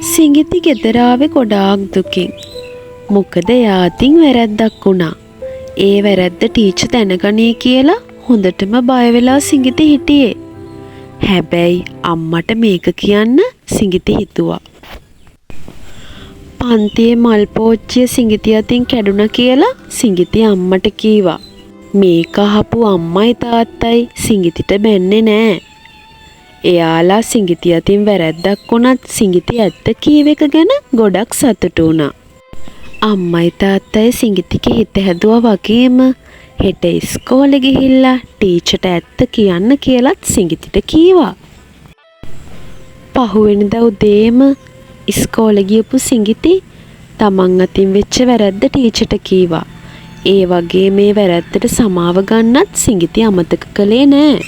සිඟිති ගෙදර ආවේ ගොඩාක් දුකින්. මොකද එයා අතින් වැරැද්දක් වුණා. ඒ වැරැද්ද ටීචර් දැනගනී කියලා හොඳටම බය වෙලා සිඟිති හිටියේ. හැබැයි අම්මට මේක කියන්න සිඟිති හිතුවා. පන්තියේ මල් පෝච්චිය සිඟිති අතින් කැඩුනා කියලා සිඟිති අම්මට කීවා. මේක අහපු අම්මයි තාත්තයි සිඟිතිට බැන්නේ නෑ. එයාලා සිඟිති අතින් වැරැද්දක් වුණත් සිඟිති ඇත්ත කීව එක ගැන ගොඩක් සතුටු වුණා. අම්මයි තාත්තයි සිඟිතිගේ හිත හැදුවා වගේම හෙට ඉස්කෝලේ ගිහිල්ලා ටීචර්ට ඇත්ත කියන්න කියලත් සිඟිතිට කීවා. පහුවෙනිදා උදේම ඉස්කෝලේ ගියපු සිඟිති තමන් අතින් වෙච්ච වැරැද්ද ටීචර්ට කීවා. ඒ වගේ මේ වැරැද්දට සමාව ගන්නත් සිඟිති අමතක කළේ නෑ.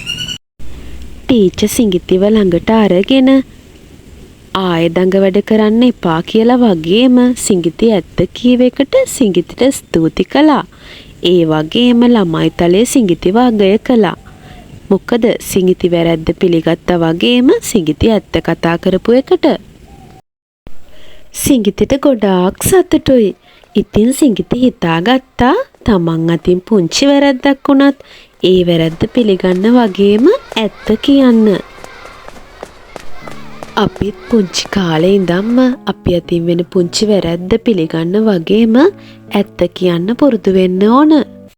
ටීචර් සිඟිතිව ළඟට අරගෙන ආයෙ දඟ වැඩ කරන්න එපා කියලා වගේම සිඟිති ඇත්ත කීව එකට සිඟිතිට ස්තුති කළා. ඒ වගේම ළමයි තලයේ සිඟිතිව අගය කළා. මොකද සිඟිති වැරැද්ද පිළිගත්තා වගේම සිඟිති ඇත්ත කතා කරපු එකට. සිඟිතිට ගොඩාක් සතුටුයි. ඉතින් සිඟිති හිතාගත්තා තමන් අතින් පුංචි වැරැද්දක් වුණත් ඒ වැරැද්ද පිළිගන්න වගේම ඇත්ත කියන්න. අපිත් පුංචි කාලේ ඉඳන්ම අපි අතින් වෙන පුංචි වැරැද්ද පිළිගන්න වගේම ඇත්ත කියන්න පුරුදු වෙන්න ඕන.